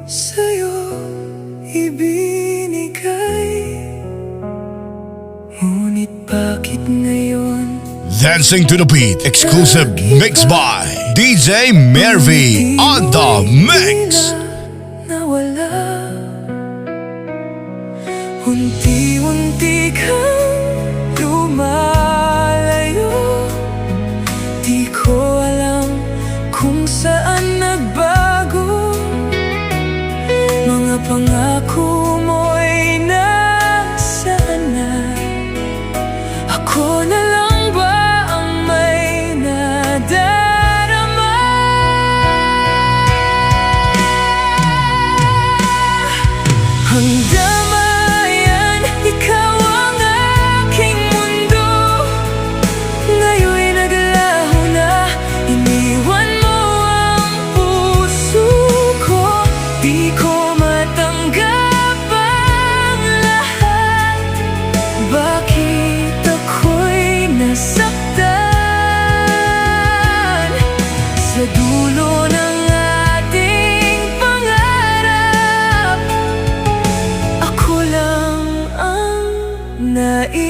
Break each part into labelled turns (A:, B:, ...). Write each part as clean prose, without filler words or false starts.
A: sa'yo ibinigay. Ngunit bakit ngayon
B: Dancing to the Beat, exclusive mix by DJ Mervy on the mix.
A: Nawala, unti-unti kang lumalayo. Di ko alam kung saan nagbago. Mga pangako mo'y nasaan na? Ako na lang ba ang may nadarama? Andamanaya, ikaw ang aking mundo. Ngayon'y naglaho na, iniwan mo ang puso ko. Di ko matanggap ang lahat. Bakit ako'y nasaktan? Sa dulo ng ating pangarap, ako lang ang naiwan.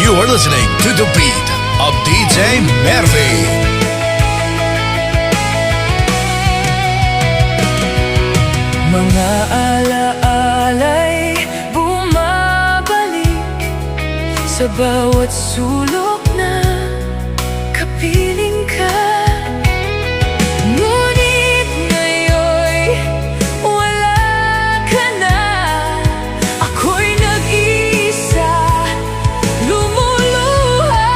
B: You are listening to the beat of DJ Mervy.
A: Mga alaala'y bumabalik sa bawat sulok na kapiling ka. Ngunit ngayon'y wala ka na. Ako'y nag-iisa, lumuluha.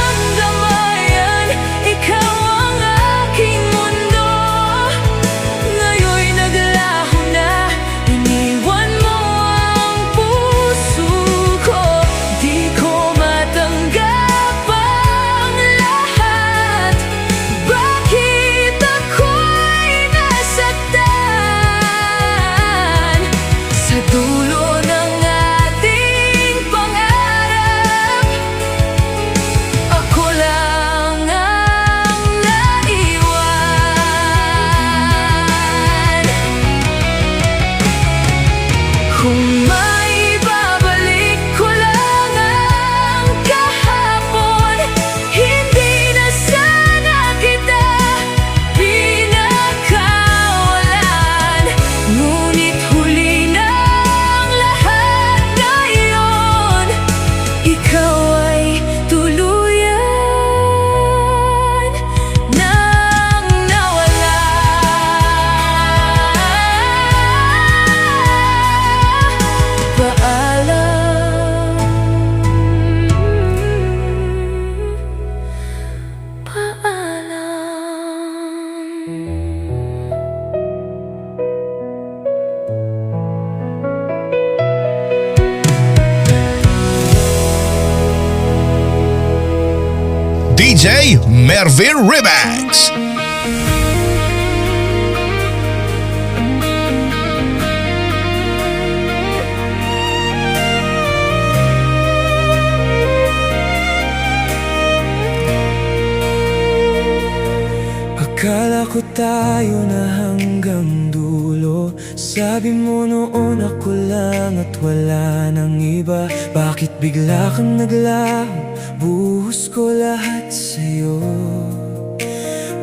A: Andamanaya, ikaw ang aking mundo. Ngayon'y naglaho na, iniwan mo ang puso ko. Di ko matanggap ang lahat. Bakit ako'y nasaktan? Sa dulo ng ating pangarap, ako lang ang naiwan. Kung maibabalik ko lang ang kahapon, hindi na sana kita pinakawalan. Ngunit huli na ang lahat ngayon, ikaw ay tuluyan nang nawala. Paalam,
B: DJ Mervy Remix.
A: akala ko tayo na hanggang dulo. Sabi mo noon ako lang at wala nang iba. Bakit bigla kang naglaho? Buhos ko lahat sa'yo.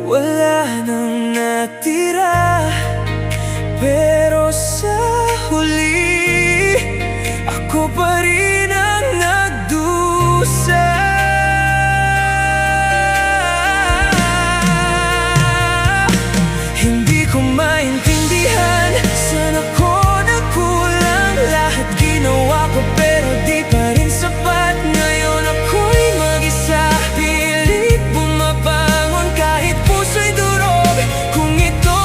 A: Wala nang natira, pero sa huli ako pa rin ang nagdusa. Hindi ko maintindihan, saan ako nagkulang? Lahat ginawa ko pero di pa rin sapat. Ngayon ako'y mag-isa, pilit bumabangon kahit puso'y durog. Kung ito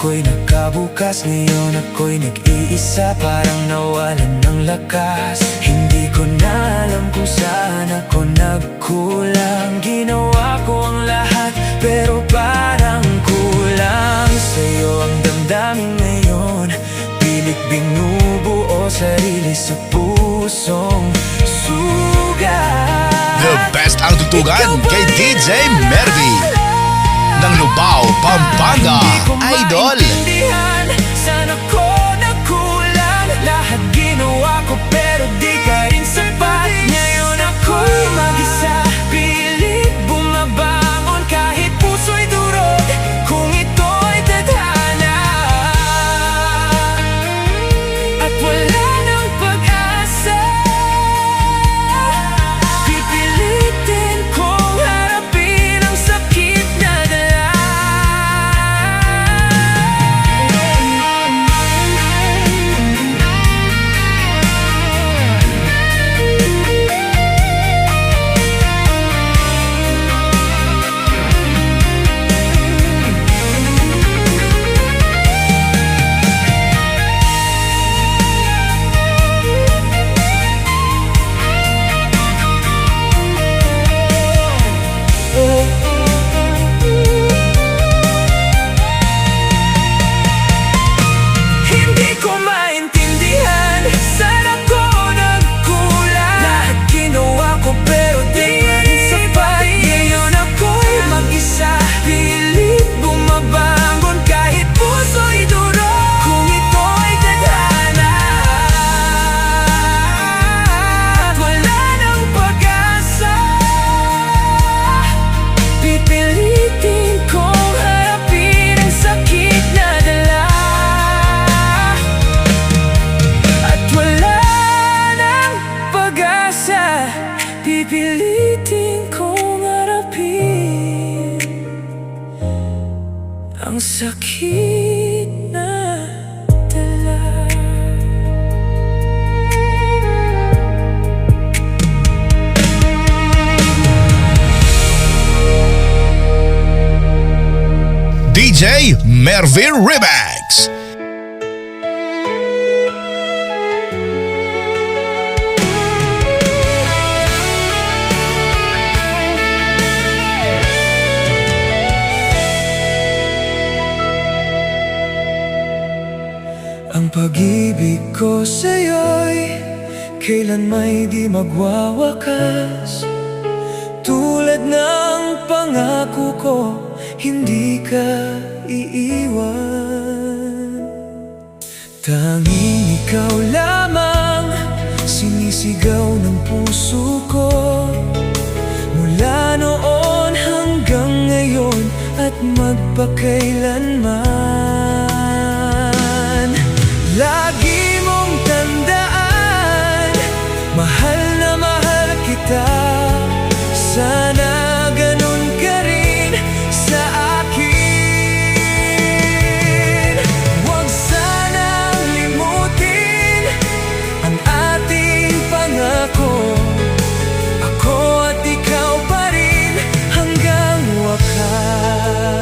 A: ako'y nagkabukas. Ngayon ako'y nag-iisa, parang nawalan ng lakas. Hindi ko na alam kung saan ako nagkulang. Ginawa ko ang lahat pero parang kulang. Sa'yo ang damdamin ngayon, pilit binubuo sarili sa pusong sugat.
B: The best ang tutugan kay DJ Mervy ng Lubao, Pampanga.
A: Hindi ko
B: Idol.
A: maintindihan, saan ako nagkulang. Lahat ginawa ko pero di ka rin sapat. Ngayon ako'y mag-isa, pilit bumabangon kahit puso'y durog. Kung ito'y tadhana at wala ng pag-asa, pipilitin kong harapin ang sakit na dala. Hindi ko maintindihan, saan ako nagkulang. Lahat ginawa ko pero di rin sapat. Ngayon ako'y mag-isa, pilit bumabangon kahit puso'y durog. Kung ito'y tadhana at wala ng pag-asa, pipilitin kong harapin ang sakit na dala. At wala ng pag-asa, pipilitin kong harapin ang sakit na dala.
B: DJ Mervy Remix.
A: Ang pag-ibig ko sa'yo'y kailan may di magwawakas. Tulad ng pangako ko, hindi ka iiwan. Tanging ikaw lamang, sinisigaw ng puso ko. Mula noon hanggang ngayon at magpakailanman. Lagi mong tandaan, mahal na mahal kita. Sana ganun ka rin sa akin. Huwag sanang limutin ang ating pangako. Ako at ikaw pa rin hanggang wakas.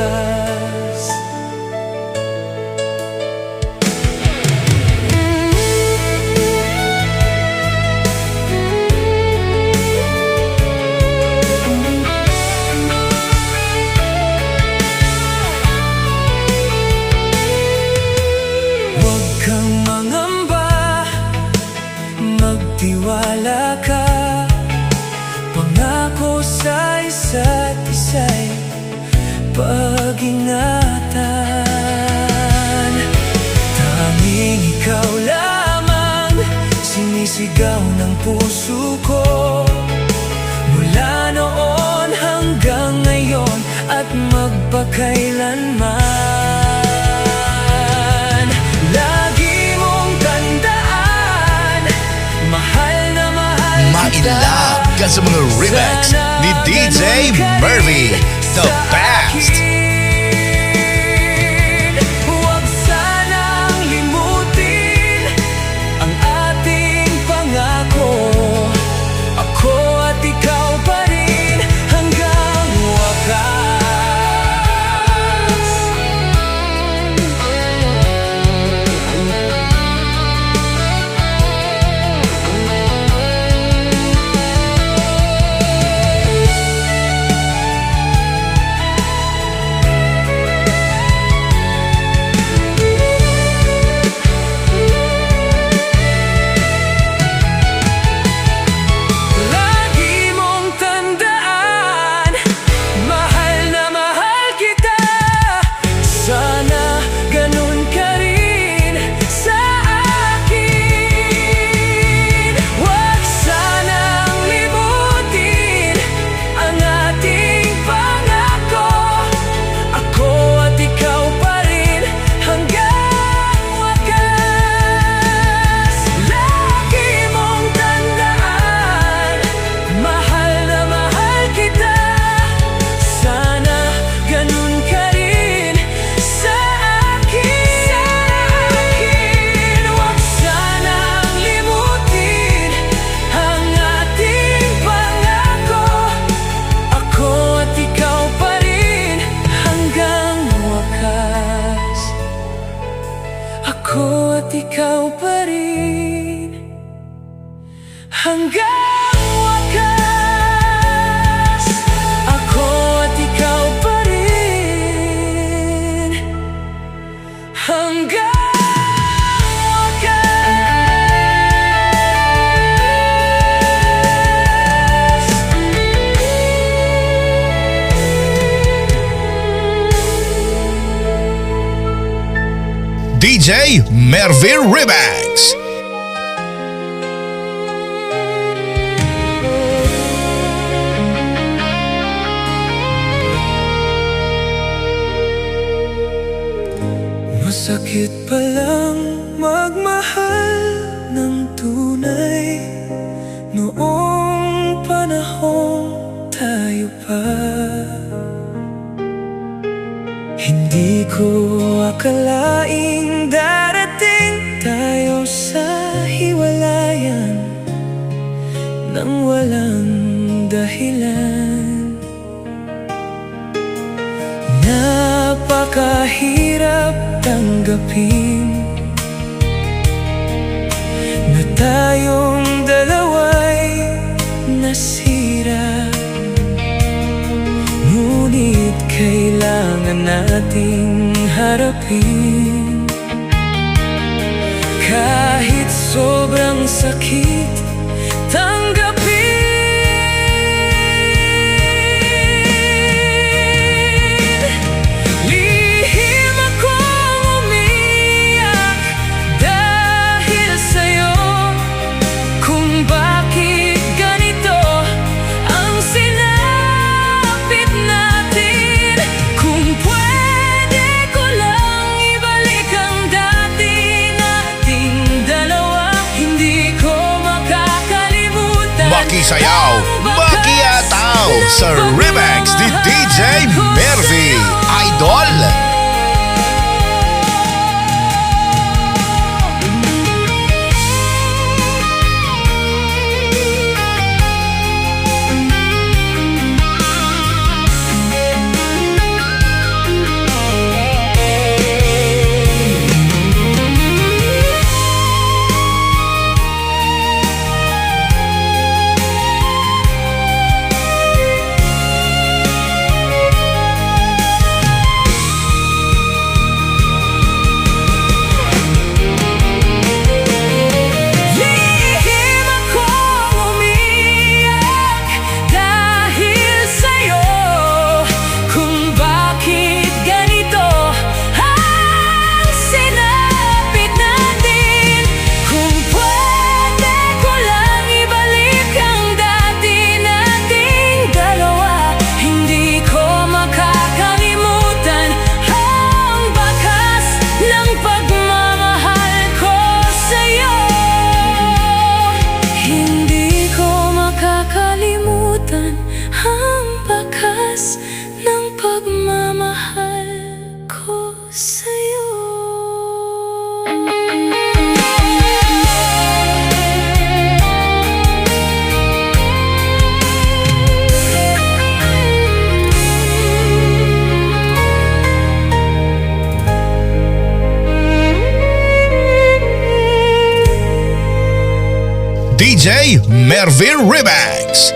A: Huwag kang mangamba, magtiwala ka. Pangako sa isa't isa'y pag-ingatan. Tanging ikaw lamang, sinisigaw ng puso ko. Mula noon hanggang ngayon at magpakailanman. Lagi mong tandaan, mahal na mahal kita.
B: Ma-inlove ka sa mga remix ni DJ Mervy, the best.
A: Huwag sanang limutin ang ating pangako. Ako at ikaw pa rin hanggang wakas. Ako at ikaw pa rin hanggang wakas. Ako at ikaw pa rin hanggang
B: DJ Mervin Remix.
A: Masakit palang magmahal ng tunay noong panahong tayo pa. Hindi ko akalaing darating tayo sa hiwalayan nang walang dahilan. Napakahirap tanggapin na tayong dalawa'y nasira. Ngunit kailangan nating harapin. Kahit sobrang sakit, tanggapin. Lihim akong umiyak dahil sa'yo, kung bakit ganito ang sinapit natin. Kung pwede ko lang ibalik ang dati nating dalawa, hindi ko makakalimutan.
B: Makisayaw, makiyataw sa remix ni DJ Mervin Idol.
A: Lihim akong umiyak dahil sa'yo, kung bakit ganito ang sinapit natin. Kung pwede ko lang ibalik ang dati nating dalawa, hindi ko makakalimutan ang bakas ng pagmamahal ko sa'yo. Hindi ko makakalimutan ang bakas ng pagmamahal ko sa'yo.
B: DJ Mervin Remix.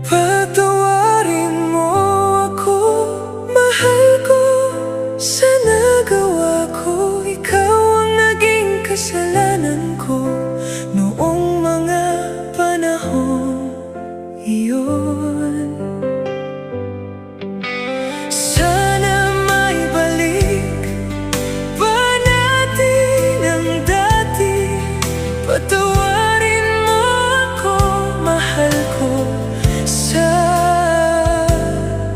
A: Patawarin mo ako, mahal ko, sa nagawa ko. Ikaw ang naging kasalanan ko noong mga panahon iyon. Sana may balik pa natin ang dati. Patawarin mo ako, mahal ko, sa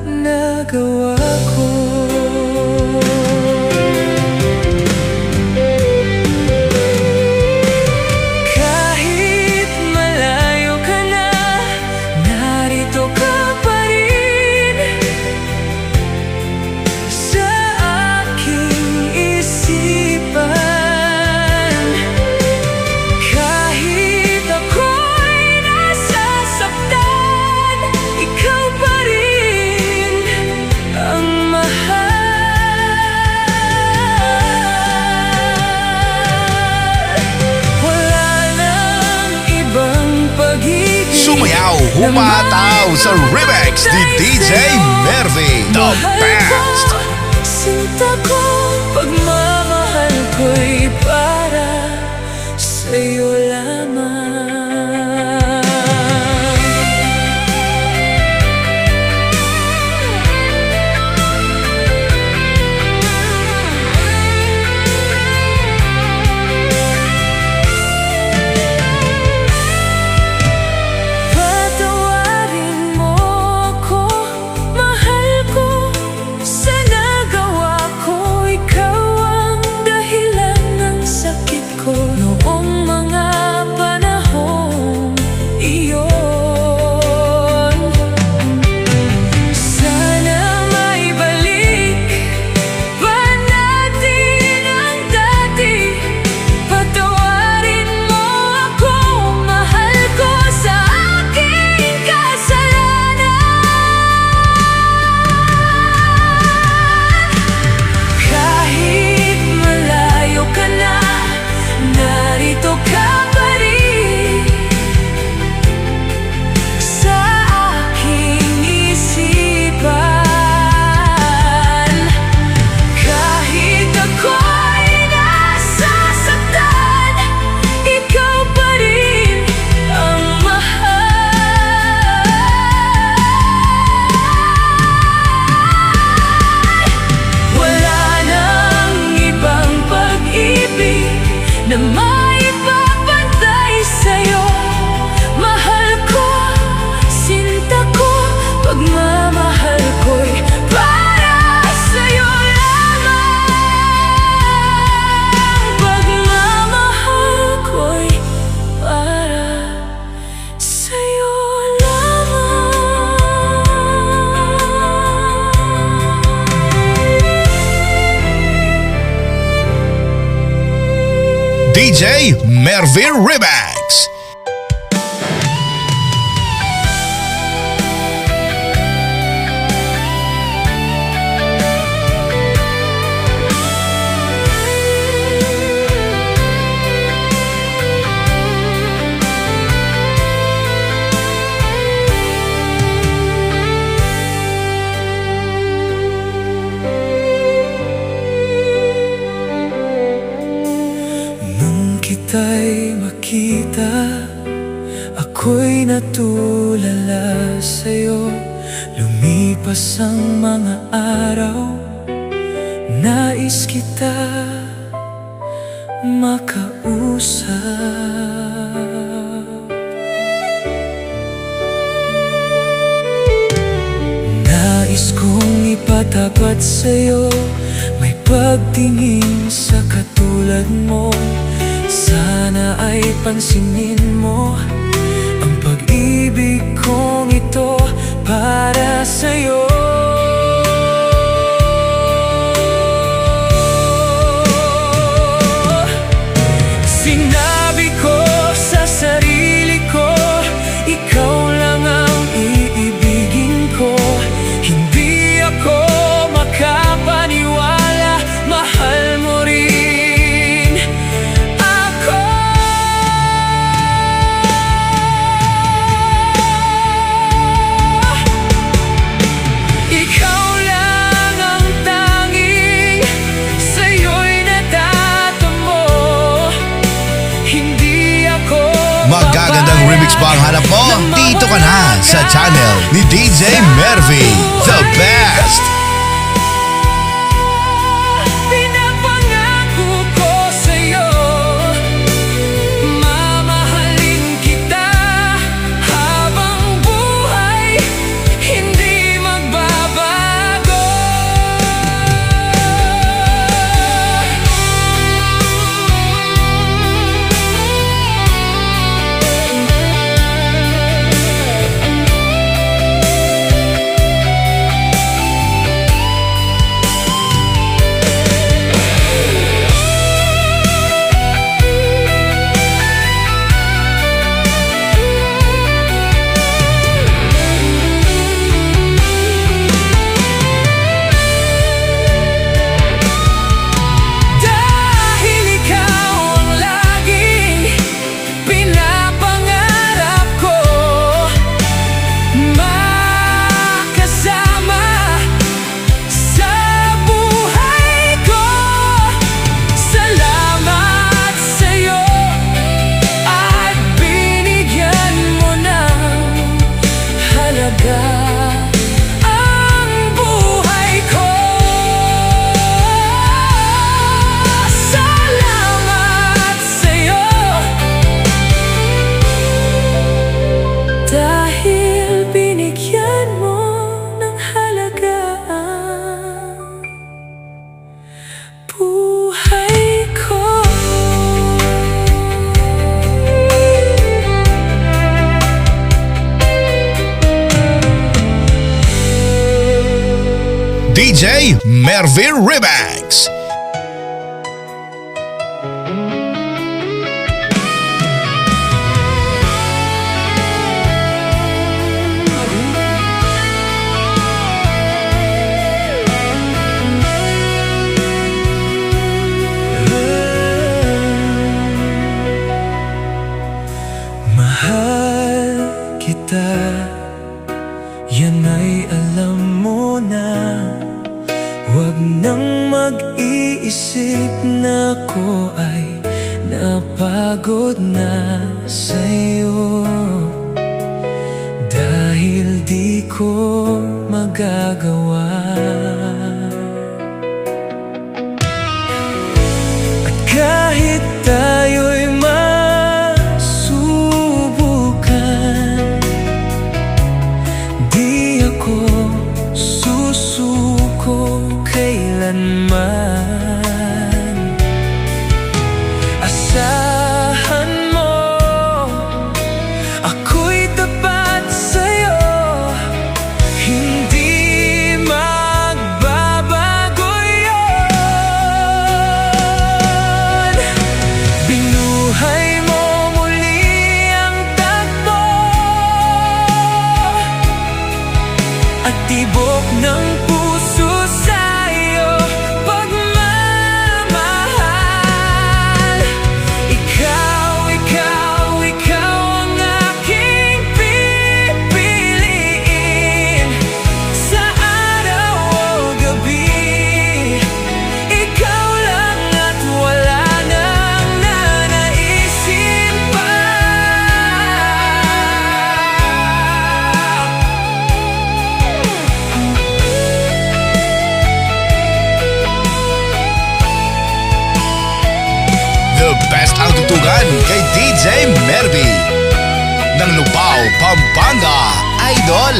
A: nagawa ko.
B: sumayaw, humataw sa remix ni DJ Mervy, the best.
A: Sinta ko, pagmamahal ko'y para sa'yo lamang. Na maipapantay sa'yo, mahal ko, sinta ko, pagmamahal ko'y para sa'yo lamang. Pagmamahal ko'y para sa'yo
B: DJ Mervy Remix.
A: Kita'y makita, ako'y natulala sa'yo. Lumipas ang mga araw, nais kita makausap. Nais kong ipatapat sa'yo, may pagtingin sa katulad mo. Sana ay pansinin mo ang pag-ibig kong ito para sa'yo. Sinabi ko sa sarili ko, ikaw lang ang iibigin ko. Hindi ako makapaniwala, mahal mo rin.
B: Magagandang remix ba ang hanap mo? Dito ka na sa channel ni DJ Mervy, the best.
A: Pinapangako ko sa'yo, mamahalin kita habang buhay, hindi magbabago.
B: DJ Mervy Remix.
A: Mahal kita, yan ay alam mo na. Huwag nang mag-iisip na ako ay napagod na sa'yo, dahil di ko magagawa. At kahit tayo'y kailanman, asahan mo, ako'y tapat sa'yo, hindi magbabago yun. Binuhay mo muli ang takbo at tibok ng puso sa'yo pagmamahal. Ikaw ang aking pipiliin sa araw o gabi. Ikaw lang at wala nang nanaisin pa.
B: The best ang tutugan kay DJ Mervy ng Lupao, Pampanga, Idol.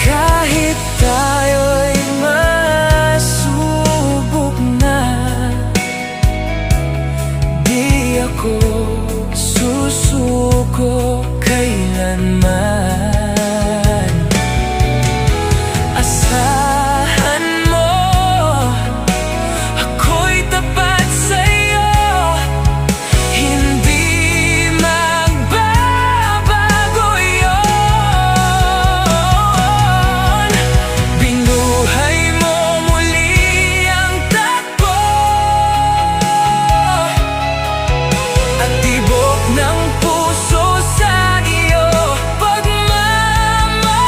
A: Kahit tayo'y masubok na, di ako susuko kailanman. Asahan mo, ako'y tapat sa'yo, hindi magbabago yun. Binuhay mo muli ang takbo at tibok ng puso sa iyo pagmamahal.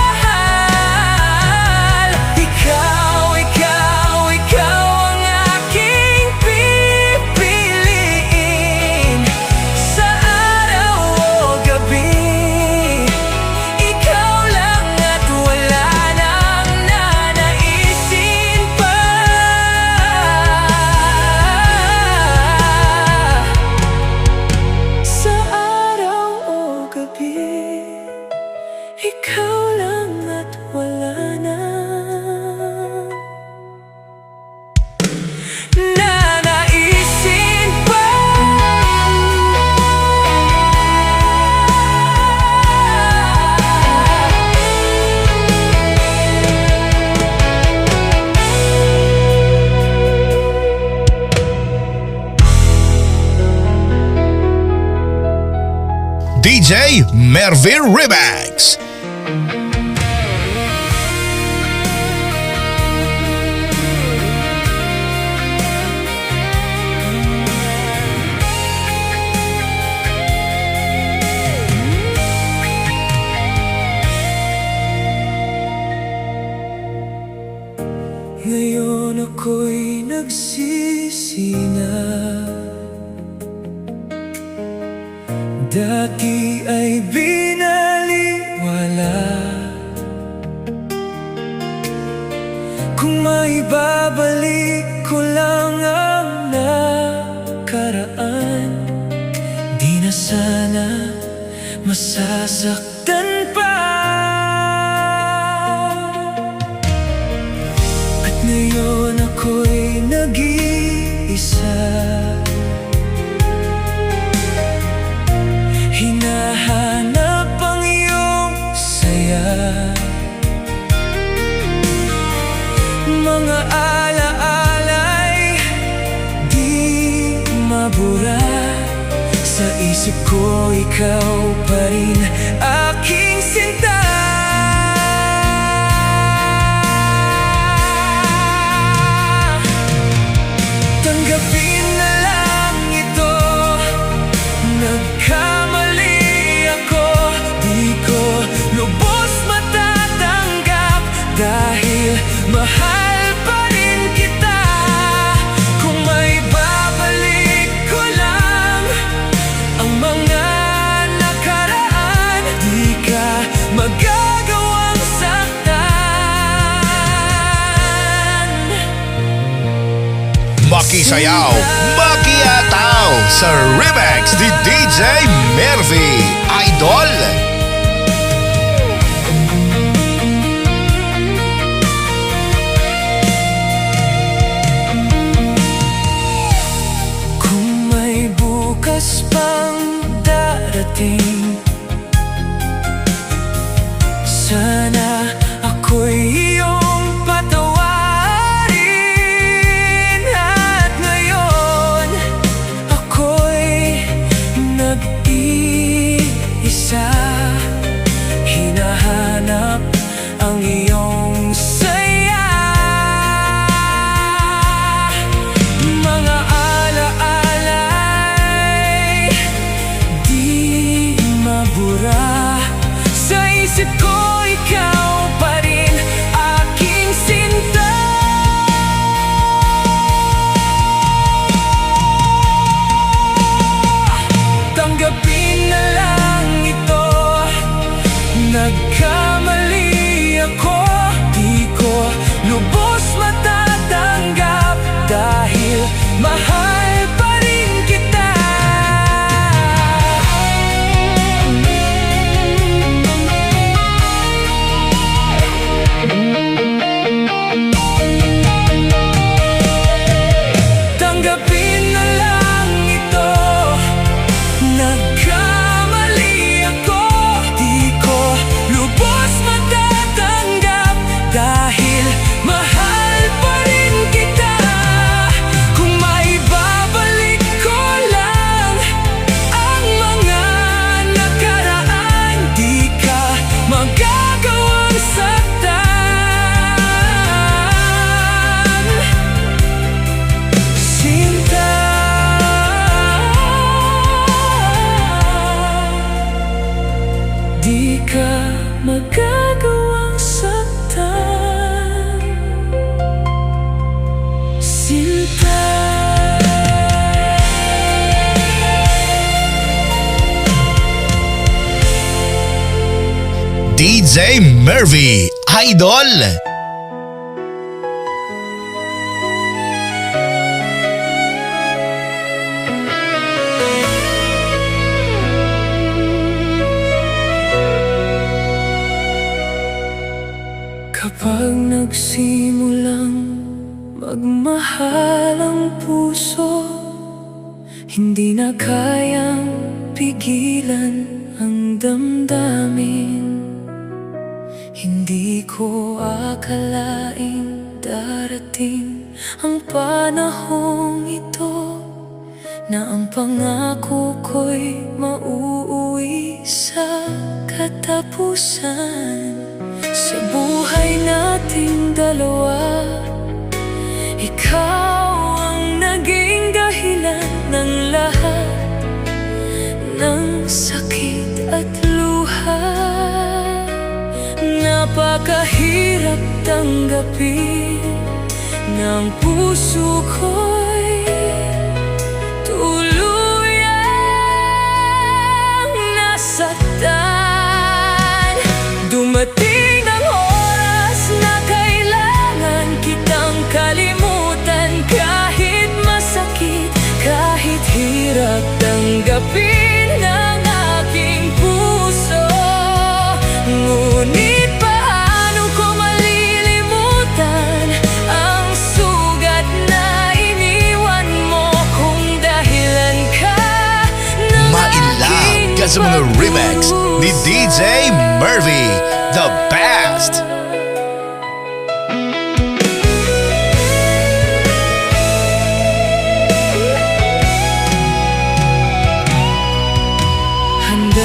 A: Ikaw ang aking pipiliin sa araw o gabi. Ikaw lang at wala nang nanaisin pa. Sa araw o gabi, ikaw lang at wala nang nanaisin pa.
B: DJ Mervy Remix.
A: Ngayon ako'y nagsisi na, dati ay binaliwala. Kung may babalik ko lang ang nakaraan, di na sana masasaktan pa. At ngayon ako'y nag-iisa ikaw pa rin aking sinta. Tanggapin na lang ito, nagkamali ako. Di ko lubos matatanggap dahil mahal pa rin kita. Kung may babalik ko lang ang mga nakaraan, di ka magagawang saktan.
B: Makisayaw, makiyataw sa remix ni DJ Mervy, Idol.
A: Kung may bukas pang darating, sana ako'y iyong patawarin. At ngayon ako'y nag-iisa, hinahanap ang iyong saya. Mga alaala'y di mabura, sa isip ko ikaw pa rin aking sinta. Tanggapin na lang ito, nagkamali ako. Di ko lubos matatanggap dahil mahal pa rin kita. Tanggapin na lang ito, nagkamali ako. Di ko lubos matatanggap dahil mahal pa rin kita. Kung may babalik ko lang ang mga nakaraan, di ka magagawang saktan. Sinta, di ka magagawang saktan. Sinta.
B: DJ Mervy, Idol.
A: Kapag nagsimulang magmahal ang puso, hindi na kayang pigilan ang damdamin. Hindi ko akalaing darating ang panahong ito, na ang pangako ko'y mauuwi sa katapusan. Sa buhay nating dalawa, ikaw ang naging dahilan ng lahat ng sakit at luha. Napakahirap tanggapin ng puso ko'y tuluyang nasaktan. Dumating ang oras na kailangan kitang kalimutan, kahit masakit, kahit hirap tanggapin ng aking puso. Ngunit paano ko malilimutan ang sugat na iniwan mo, kung dahilan ka ng
B: Ma-inlove ka sa mga remix ni DJ Mervy, the best.
A: Handa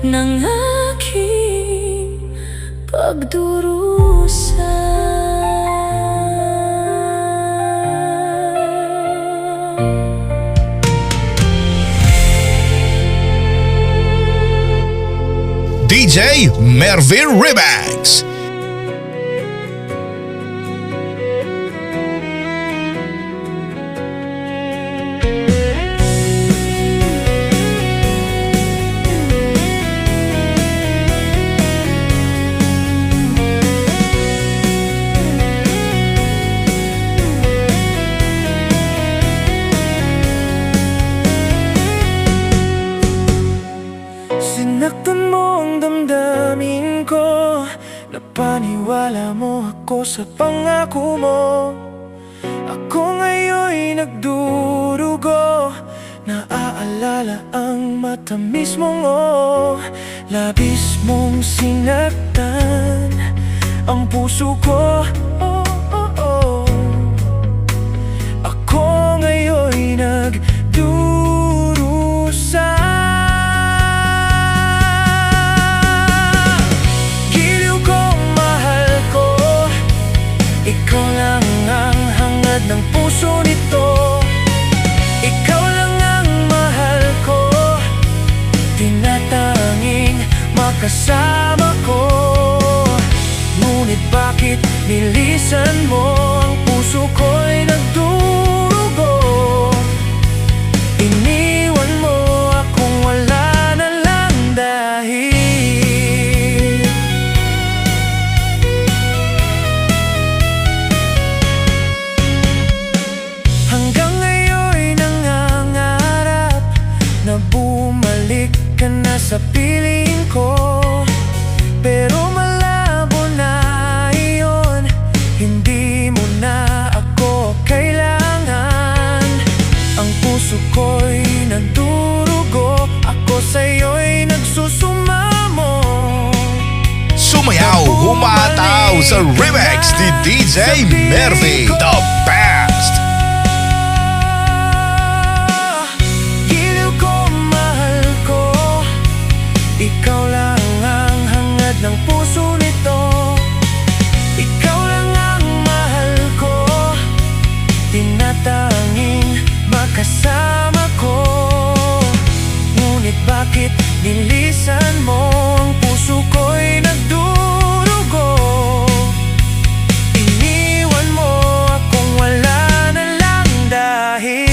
A: ng aking pagdurusa.
B: DJ Mervin Remix.
A: Sinaktan mo ang damdamin ko, napaniwala mo ako sa pangako mo. Ako ngayon'y nagdurugo, naaalala ang matamis mong labis mong sinaktan ang puso ko. Ako ngayon'y nagdurusa. Ikaw lang ang hangad ng puso nito. Ikaw lang ang mahal ko, tinatanging makasama ko. Ngunit bakit nilisan mo ang puso ko'y nagdurugo? Iniwan mo akong wala na lang dahil. Hanggang ngayon'y nangangarap na bumalik ka na sa piling ko. Pero malabo na iyon, hindi mo na ako kailangan. Ang puso ko'y nagdurugo, ako sa'yo'y nagsusumamo.
B: Sumayaw, humataw sa remix ni DJ Mervin, the best.
A: Giliw ko, mahal ko, ikaw lang ang hangad ng puso nito. Ikaw lang ang mahal ko, tinatanging makasama ko. Ngunit bakit nilisan mo ang puso ko'y nagdurugo? Iniwan mo akong wala na lang dahil.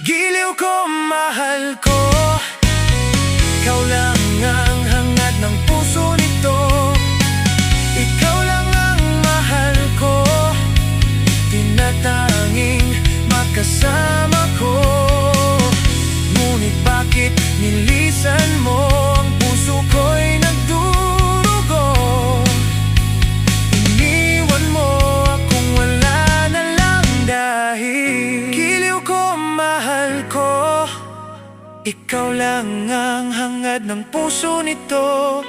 A: Giliw ko, mahal ko, ikaw lang ang hangad ng puso nito. Ikaw lang ang mahal ko, tinatanging makasama ko. Ngunit bakit nilisan mo ang puso ko'y nagdurugo? Iniwan mo akong wala na lang dahil. Giliw ko, mahal ko, ikaw lang ang hangad ng puso nito.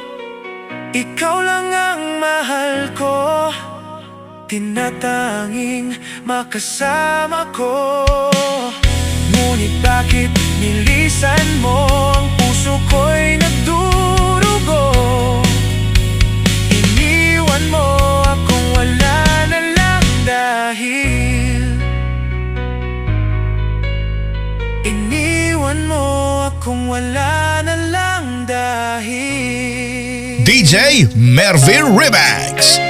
A: Ikaw lang ang mahal ko, tinatanging makasama ko. Ngunit bakit nilisan mo ang puso ko'y nagdurugo? Iniwan mo akong wala na lang dahil. Iniwan mo akong wala na lang dahil.
B: DJ Mervin Remix.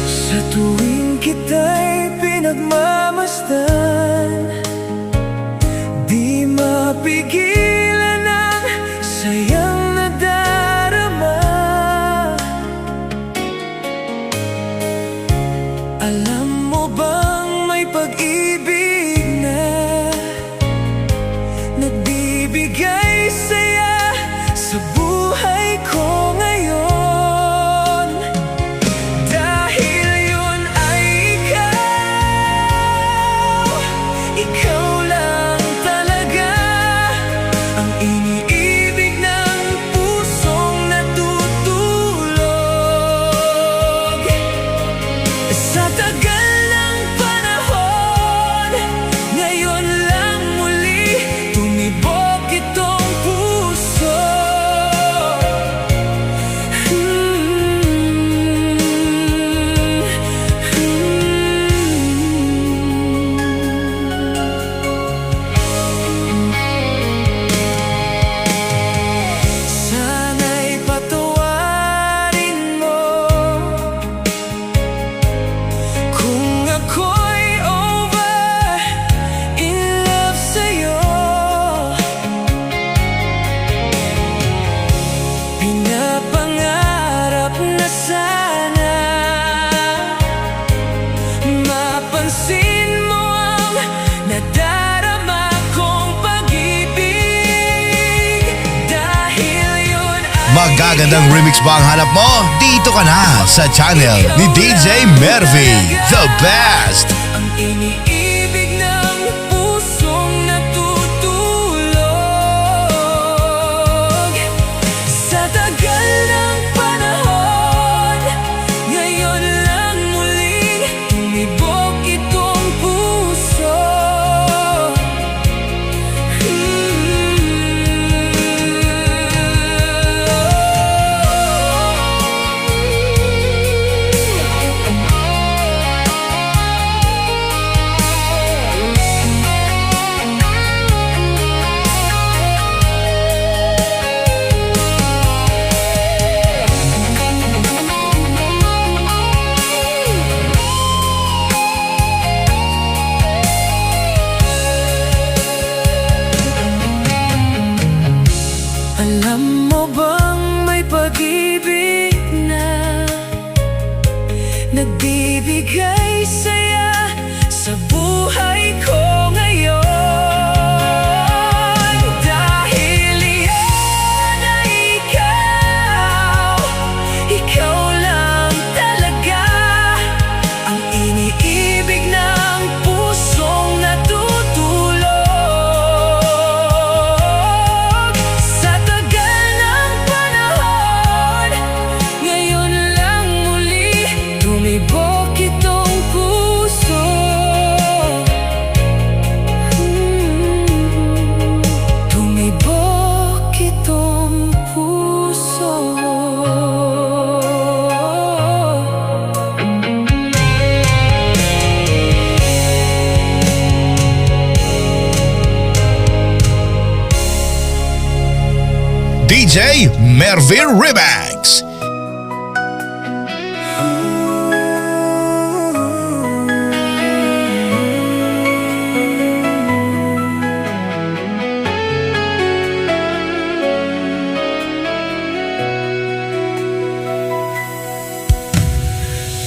A: Sa tuwing kita'y pinagmamasdan, di mapigilan ang sayang nadarama.
B: Magagandang remix ba ang hanap mo? Dito ka na sa channel ni DJ Mervy, the best!
A: Ang iniibig ng pusong natutulog sa tagal ng panahon. Ngayon lang muling tumibok itong puso. Alam mo bang may pag-ibig na nagbibigay saya sa buhay ko ngayon? Dahil iyon ay ikaw lang talaga ang iniibig ng pusong natutulog sa tagal ng panahon. Ngayon lang muli tumibok itong puso. Tumibok itong puso.
B: DJ Mervy Remix.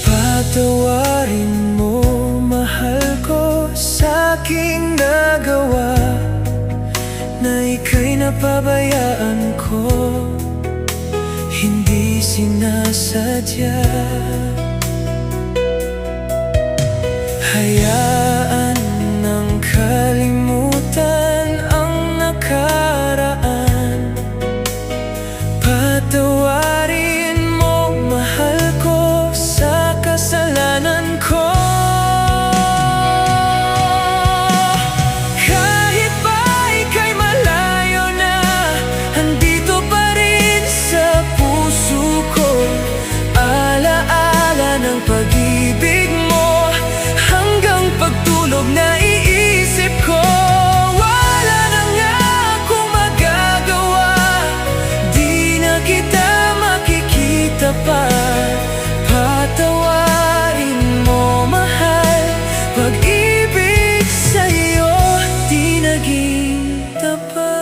A: Patawarin mo, mahal ko, sa aking nagawa na ika'y napabayaan ko, hindi sinasadya. Hayaan ng kalimutan ang nakaraan. Patawarin mo, mahal ko, sa kasalanan ko. Kahit pa ika'y malayo na, andito pa rin sa puso ko. Alaala ng pag-ibig mo, hanggang pagtulog na iisip ko. Wala na nga akong magagawa, di na kita makikita pa. Patawarin mo, mahal, pag-ibig sa'yo di naging tapat.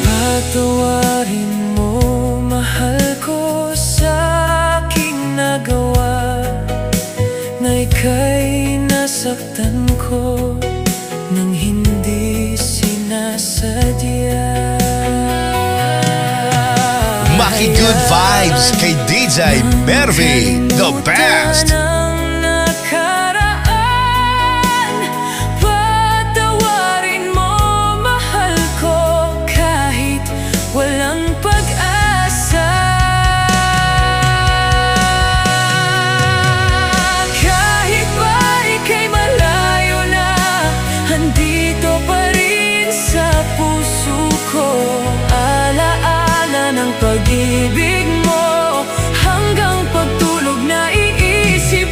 A: Patawarin mo, mahal ko, sa aking nagawa na ika'y nasaktan ko nang hindi sinasadya.
B: Maki good vibes kay DJ Mervy, the best!
A: Ng nakaraan, patawarin mo, mahal ko, kahit walang pag-asa. Kahit pa ika'y malayo na, andito pa rin sa puso ko. Alaala ng pag-ibig mo, hanggang pagtulog na iisip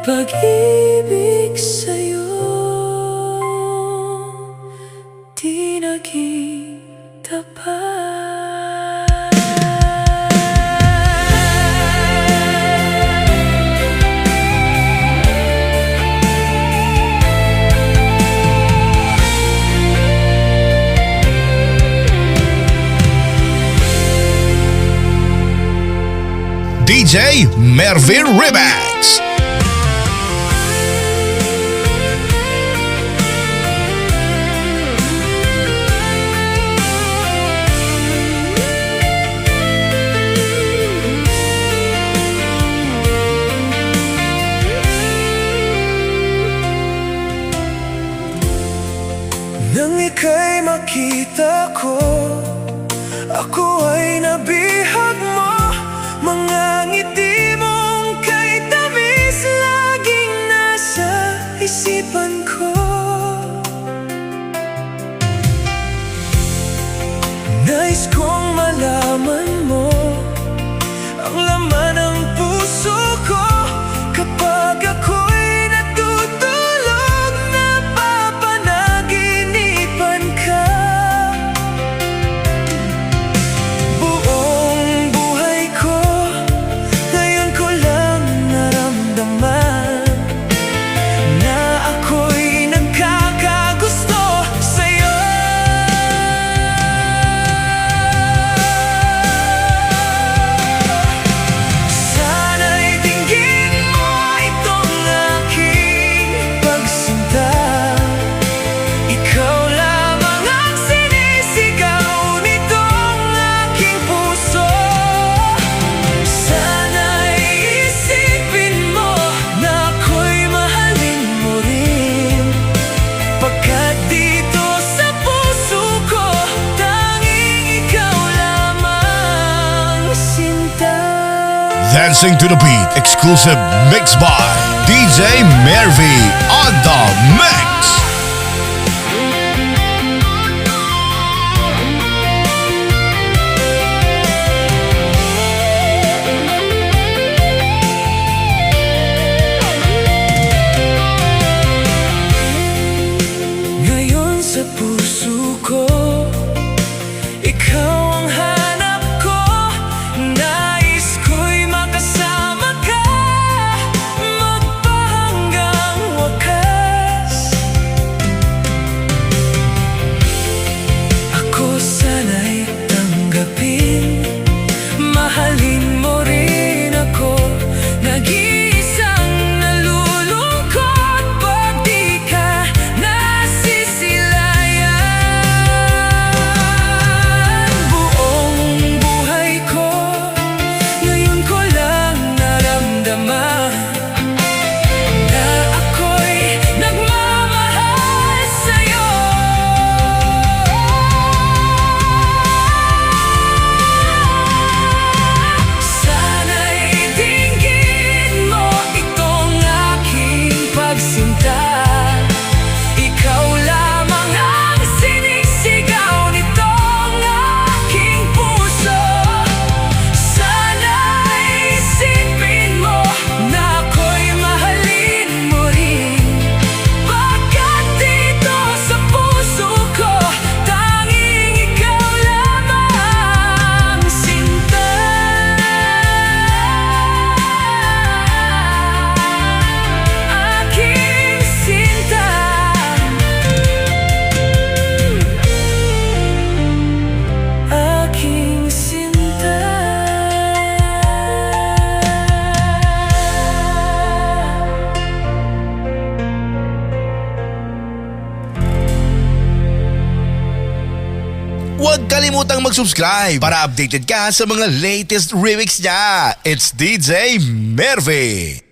A: pag-ibig sa'yo di naging tapat.
B: DJ Mervy Remix.
A: Nang ika'y makita ko, ako ay nabihag mo. Mga ngiti mong kay tamis laging nasa isipan ko. Nais kong malaman mo ang laman ng puso ko. Kapag ako'y natutulog, napapanaginipan ka. Buong buhay ko, ngayon ko lang naramdaman na ako'y nagkakagusto sa'yo. Sana'y dinggin mo itong aking pagsinta. Ikaw lamang ang sinisigaw nitong aking puso. Sana'y isipin mo na ako'y mahalin mo rin, pagkat dito sa puso ko tanging ikaw lamang sinta.
B: Dancing to the beat, exclusive mix by DJ Mervy on the mix.
A: Ngayon sa puso ko, ikaw ang hanap ko. Nais ko'y makasama ka, magpahanggang wakas. Ako sana'y tanggapin, mahalin mo rin ako. Nag-iisang nalulungkot pag di ka nasisilayan. Buong buhay ko, ngayon ko lang naramdaman na ako'y nagmamahal sa'yo. Sana'y dinggin mo itong aking pagsinta. Ikaw lamang ang sinisigaw nitong aking puso. Sana'y isipin mo na ako'y mahalin mo rin, pagkat dito sa puso ko tanging ikaw lamang sinta. Aking sinta. Aking sinta.
B: Huwag kalimutang mag-subscribe para updated ka sa mga latest remix niya. It's DJ Mervy.